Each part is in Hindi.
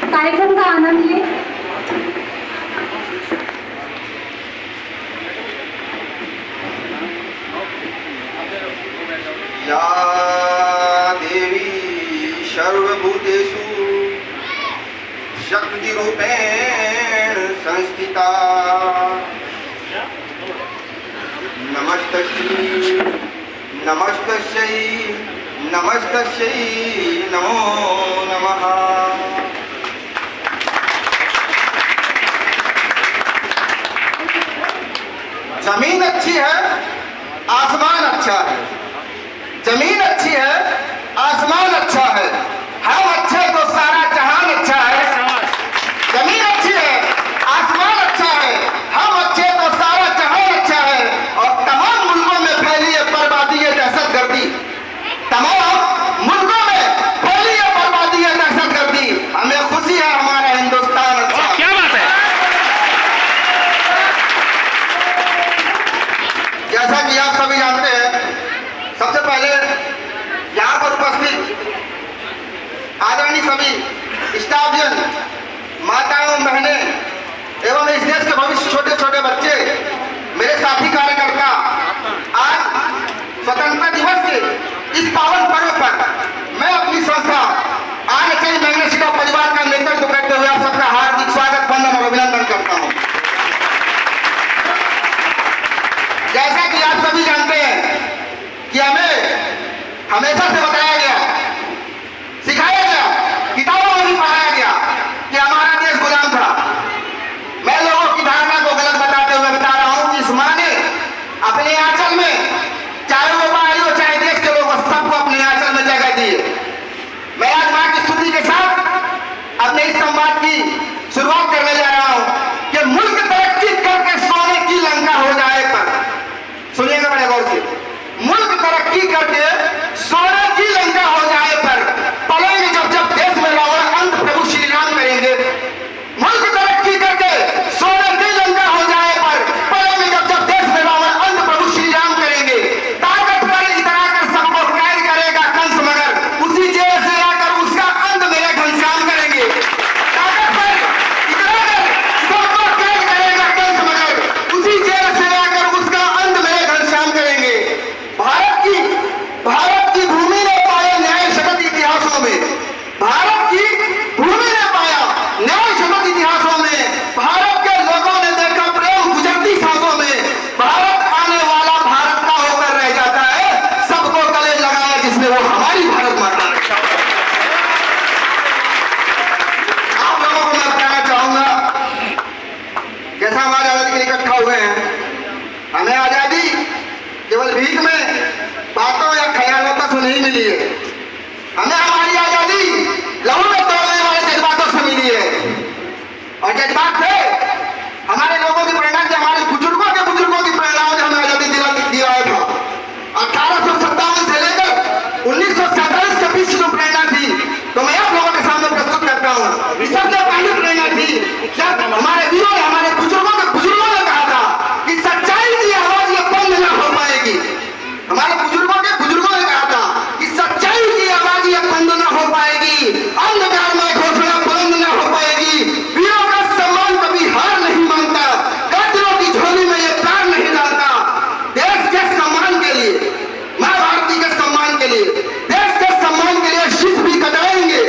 कार्यक्रम का आनंद लें। या देवी सर्वभूतेषु शक्तिरूपेण संस्थिता नमस्तस्यै नमस्तस्यै नमस्तस्यै नमो नमः। जमीन अच्छी है, आसमान अच्छा है। जमीन अच्छी है, आसमान अच्छा है। हम अच्छे तो सारा जहान अच्छा है। जमीन अच्छी है, आसमान अच्छा है। हम अच्छे तो सारा जहान अच्छा है। और तमाम मुल्कों में फैली है बर्बादी है दहशतगर्दी। तमाम मुल्कों में फैली है बर्बादी है दहशतगर्दी। हमें खुशी है हमारा हिंदुस्तान अच्छा। क्या बात है। जैसा कि आप सभी जानते हैं, सबसे पहले यहाँ पर उपस्थित आदरणीय सभी स्टाफजन, माताओं, बहनें एवं इस देश के भविष्य छोटे छोटे बच्चे, मेरे साथी कार्यकर्ता, आज स्वतंत्रता दिवस के इस पावन पर्व पर मैं अपनी संस्था आरएचआई मैग्नेसिका परिवार का नेतृत्व करते हुए आप सबका हार्दिक स्वागत, वंदन और अभिनंदन करता हूँ। जैसा कि आप सभी जानते हैं कि हमें हमेशा से बताया गया, सिखाया गया, किताबों में भी पढ़ाया गया कि हमारा देश गुलाम था। मैं लोगों की धारणा को गलत बताते हुए बता रहा हूं कि इस मां ने अपने आंचल में, चाहे वो बाहरी हो चाहे देश के लोग, सबको अपने आंचल में जगह दी है। मैं आज मां की स्तुति के साथ अपने इस संवाद की शुरुआत करने जा रहा हूं कि मुल्क तरक्की करके सोने की लंका हो जाए पर, सुनिएगा बड़े गौर से, मुल्क तरक्की करके सोने की लंका हो जाए पर पलेंगे जब जब देश में रावण अंत प्रभु श्री राम करेंगे। मुल्क तरक्की करके सोने की लंका हो जाए पर पलेंगे जब जब देश में रावण अंत प्रभु श्री राम करेंगे। ताकत पर इतना कर सबको कैद करेगा कंस मगर उसी जेल से आकर उसका अंत मेरे घनश्याम करेंगे। ताकत पर इतना कर सबको कैद करेगा कंस मगर उसी जेल से आकर उसका अंत मेरे घनश्याम करेंगे। भारत की भूमि ने पाया न्याय शतक इतिहासों में, भारत की भूमि ने पाया न्याय शतक इतिहासों में। भारत के लोगों ने देखा प्रेम गुजरती सांसों में। भारत आने वाला भारत का होकर रह जाता है, सबको गले लगाया जिसने वो हमारी भारत माता है। आप लोगों को मैं बताना चाहूंगा, जैसा हम आज आजादी के लिए इकट्ठा हुए हैं, हमें आजादी केवल भीख में, बातों या ख्यालों तक से नहीं मिली है। हमें हमारी आजादी लहू में तोड़ने वाले जज्बातों से मिली है। और जज्बात थे हमारे लोगों की प्रेरणा से, हमारे बुजुर्गों की प्रेरणा ने हमें आजादी दिलाया था। 1857 से लेकर 1947 के बीच जो प्रेरणा थी, तो मैं आप लोगों के सामने प्रस्तुत करता हूँ। सबसे पहली प्रेरणा थी जब हमारे वीरों ने, हमारे बुजुर्गों ने कहा था कि सच्चाई की आवाज ये बंद न हो पाएगी। हमारे बुजुर्गों ने कहा था कि सच्चाई की आवाज ये बंद न हो पाएगी, अंधकार में घोषणा बुलंद न हो पाएगी। वीरों का सम्मान कभी हार नहीं मानता, कातिलों की झोली में ये प्यार नहीं डालता। देश के सम्मान के लिए, माँ भारती के सम्मान के लिए, देश के सम्मान के लिए शीश भी कटाएंगे।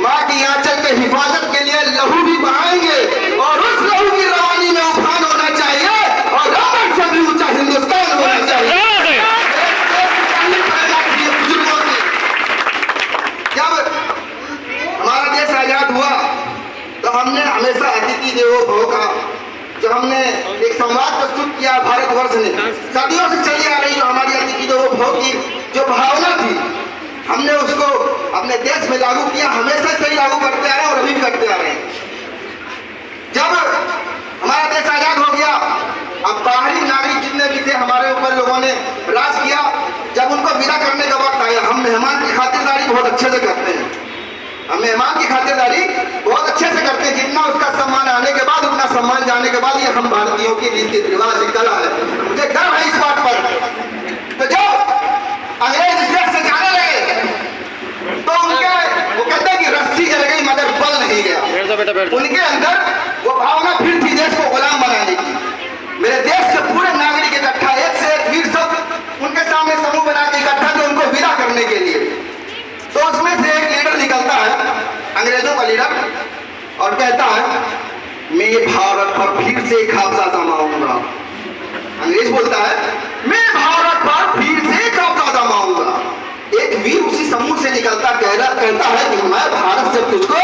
माँ की आंचल के हिफाजत के लिए लहू भी बहाएंगे। और उस लहू की रवानी में उफान होना चाहिए और रावण से भी ऊंचा हिंदुस्तान होना चाहिए। जब हमारा देश आजाद हुआ तो हमने हमेशा अतिथि देवो भव का, जो हमने एक संवाद प्रस्तुत किया भारतवर्ष ने, सदियों से चली आ रही जो हमारी अतिथि देवो भव की जो भावना थी, हमने उसको अपने देश में लागू किया। हमेशा से ही लागू करते आ रहे हैं और अभी भी करते आ रहे हैं। जब हमारा देश आजाद हो गया, अब बाहरी नागरिक जितने भी थे हमारे ऊपर लोगों ने राज किया। जब उनको विदा करने का वक्त आया, हम मेहमान की खातिरदारी बहुत अच्छे से करते हैं। हम मेहमान की खातिरदारी बहुत अच्छे से करते हैं। जितना उसका सम्मान आने के बाद, उतना सम्मान जाने के बाद, ये हम भारतीयों की रीति रिवाज कला है। मुझे गर्व है इस बात पर। तो जब अंग्रेज इस देश से जाने लगे तो उनके वो कहते हैं कि रस्सी जल गई मगर बल नहीं गया। उनके अंदर वो भावना फिर थी देश को गुलाम बनाने की। मेरे देश के पूरे नागरिक इकट्ठा, एक से एक वीर सब उनके सामने समूह बना के इकट्ठा थे उनको विदा करने के लिए। तो उसमें से एक लीडर निकलता है, अंग्रेजों का लीडर, और कहता है मैं भारत पर फिर से एक कब्जा जमाऊंगा। अंग्रेज बोलता है मैं भारत पर फिर से कब्जा जमाऊंगा। एक वीर उसी समूह से निकलता कहता है कि मैं भारत से तुझको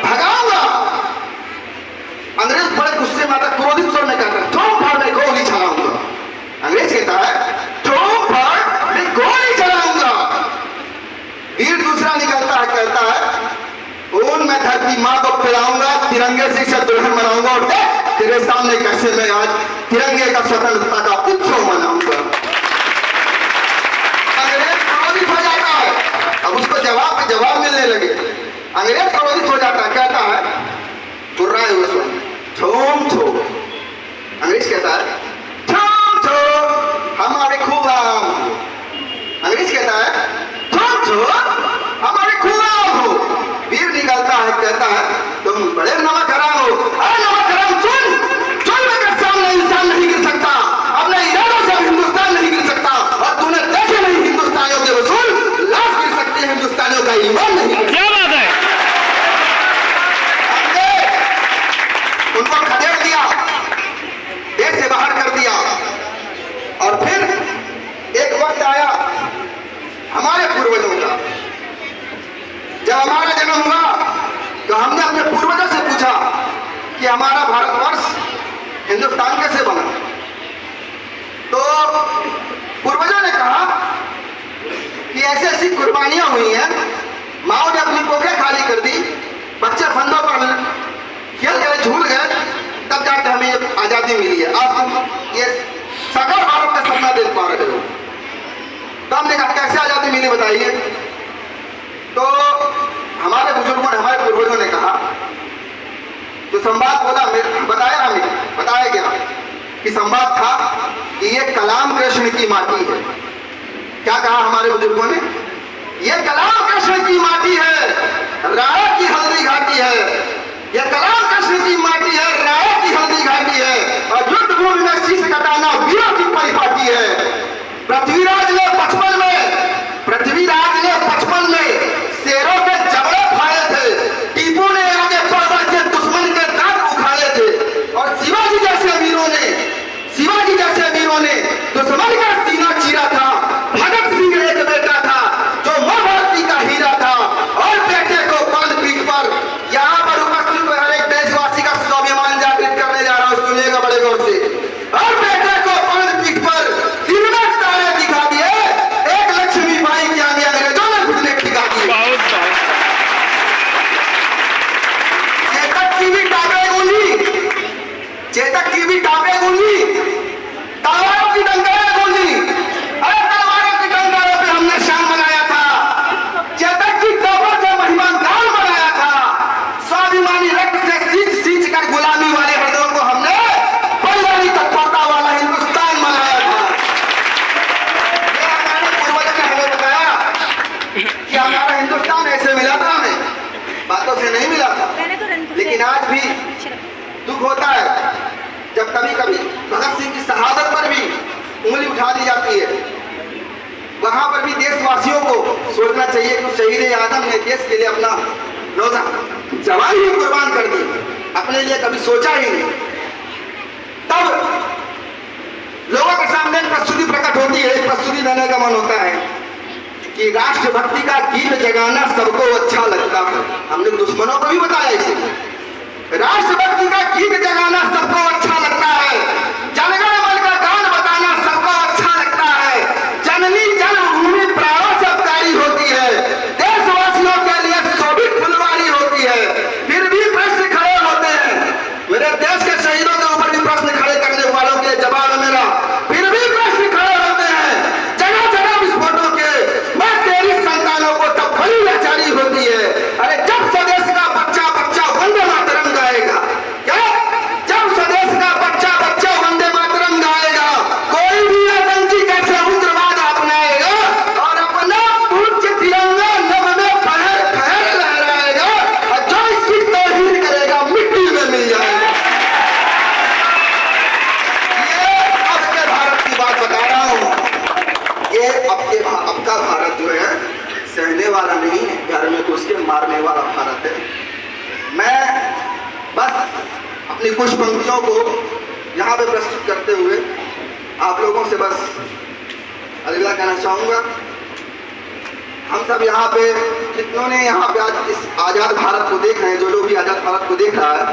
भगाऊंगा। अंग्रेज बड़े गुस्से में आता, क्रोधित स्वर में कहता है तुम पर मैं गोली चलाऊंगा। अंग्रेज कहता है तुम पर मैं गोली चलाऊंगा। वीर दूसरा निकलता है, कहता है खून में धरती माँ को पिलाऊंगा, तिरंगे से इसे दुल्हन बनाऊंगा और तेरे सामने कैसे मैं आज तिरंगे का स्वतंत्रता का उत्सव मनाऊंगा। अंग्रेज क्रोधित हो जाता है, अब उसको जवाब मिलने लगे। अंग्रेज क्रोधित हो जाता है, कहता है तुर्रा है उसको छोम छो। अंग्रेज कहता है छोम छो हमारे खुदाम हो। अंग्रेज कहता है छोम छो हमारे खुदाम हो। वीर निकलता है, कहता है तुम बड़े नमक हराम हो। अरे नमक हराम सुन मेरे सामने इंसान नहीं गिर सकता, अपने इरादों से हिंदुस्तान नहीं गिर सकता, और तूने देखे नहीं हिंदुस्तानियों के वसूल लाश गिर सकते हैं, हिंदुस्तानियों का ईमान नहीं। क्या बात है। उनको खदेड़ दिया, देश से बाहर कर दिया। और फिर एक वक्त आया हमारे पूर्वजों का, जब हमारा जन्म हुआ तो हमने अपने पूर्वजों से पूछा कि हमारा भारतवर्ष हिंदुस्तान कैसे बना। तो पूर्वजों ने कहा कि ऐसी ऐसी कुर्बानियां हुई हैं, माओ ने अपनी पोखें खाली कर दी, बच्चे फंदों पर खेल गए, झूल गए, तब जाकर हमें आजादी मिली है। आज तुम ये सकल भारत का सपना देख पा रहे हो। तो हमने कहा कैसे आजादी मिली बताइए। तो हमारे बुजुर्गों ने, हमारे पूर्वजों ने कहा, जो संवाद बोला बताया हमें, बताया गया कि संवाद था कि ये कलाम कृष्ण की माटी है। क्या कहा हमारे बुजुर्गों ने? ये कलाम कृष्ण की माटी है, राय की हल्दी घाटी है। ये कलाम कृष्ण की माटी है, राय की हल्दी घाटी है, और युद्ध भूमि में शीश कटाना वीरों की परिपाटी है। पृथ्वीराज ने बचपन में शेरों के जबड़े फाड़े थे, टीपू ने आगे बढ़ के दुश्मन के दांत उखाड़े थे, और शिवाजी जैसे वीरों ने दुश्मन का सीना चीरा था। भगत सिंह एक बेटा था जो मां भारती का हीरा था, और बेटे को बांध पीठ पर यहाँ पर उपस्थित हर एक देशवासी का स्वाभिमान जागृत करने जा रहा हूं, सुनिएगा बड़े गौर से। और बेटे को बांध पीठ पर दिन में तारे दिखा दिए, एक लक्ष्मी बाई के आगे अंग्रेजों ने घुटने ठिका दिए। चेतक की भी टापे गूंजी, तलवारों की डंकारें गूंजी। अरे तलवारों की डंकारों पे हमने शान बनाया था, चेतक की टापों से महिमान गान बनाया था, स्वाभिमानी रक्त से सींच कर गुलामी वाले हृदयों को हमने बलिदानी तत्परता वाला हिंदुस्तान बनाया था। ये हमारे पूर्वजों ने हमें बताया कि हमारा हिंदुस्तान ऐसे मिला था, हमें बातों से नहीं मिला था। लेकिन आज भी दुख होता है जब कभी कभी भगत सिंह की शहादत पर भी उंगली उठा दी जाती है। वहां पर भी देशवासियों को सोचना चाहिए कि शहीद आजम ने देश के लिए अपना जवान ही कुर्बान कर दी, अपने लिए कभी सोचा ही नहीं। तब लोगों के सामने एक प्रस्तुति प्रकट होती है, एक प्रस्तुति देने का मन होता है कि राष्ट्रभक्ति का गीत जगाना सबको अच्छा लगता है। हमने दुश्मनों को भी बताया इसे, राष्ट्रभक्ति का गीत जगाना सबको अच्छा लगता है, जनगण मन का गान बताना सबको अच्छा लगता है, जननी जन्मभूमि प्राणों से प्यारी होती है, देशवासियों के लिए शोभित फुलवारी होती है। फिर भी प्रश्न खड़े होते हैं, मेरे देश के शहीदों के ऊपर भी प्रश्न खड़े करने वालों के जवाब है मेरा, फिर भी प्रश्न खड़े होते हैं जगह जगह विस्फोटों के। मैं तेरी संतानों को तब बड़ी लाचारी होती है, अरे जब स्वदेश का बच्चा वंदे मातरम गाएगा, क्या जब स्वदेश मारने वाला भारत है। मैं बस अपनी कुछ पंक्तियों को यहाँ पे प्रस्तुत करते हुए आप लोगों से बस अलविदा कहना चाहूँगा। हम सब यहाँ पे जितनों ने यहाँ पे आज इस आज़ाद भारत को देख रहे हैं, जो लोग भी आज़ाद भारत को देख रहा है,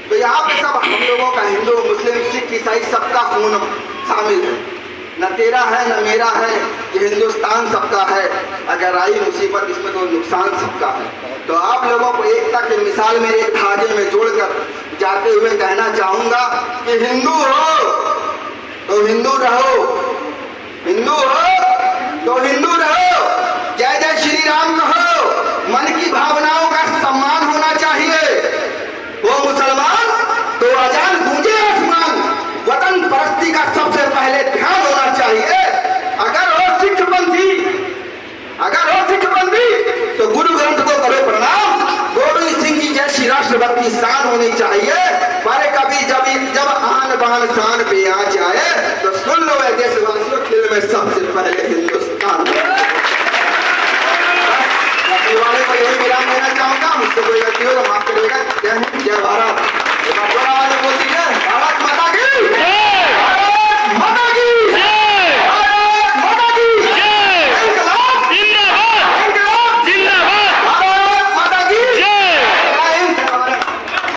तो यहाँ पे सब हम लोगों का हिंदू मुस्लिम सिख ईसाई सबका खून शामिल है। न तेरा है न मेरा है, ये हिंदुस्तान सबका है। अगर आई मुसीबत इसमें तो नुकसान सबका है। तो आप लोगों को एकता की मिसाल में एक धागे में जोड़कर जाते हुए कहना चाहूँगा कि हिंदू हो तो हिंदू रहो, हिंदू हो तो हिंदू रहो। जय जय श्री राम कहो।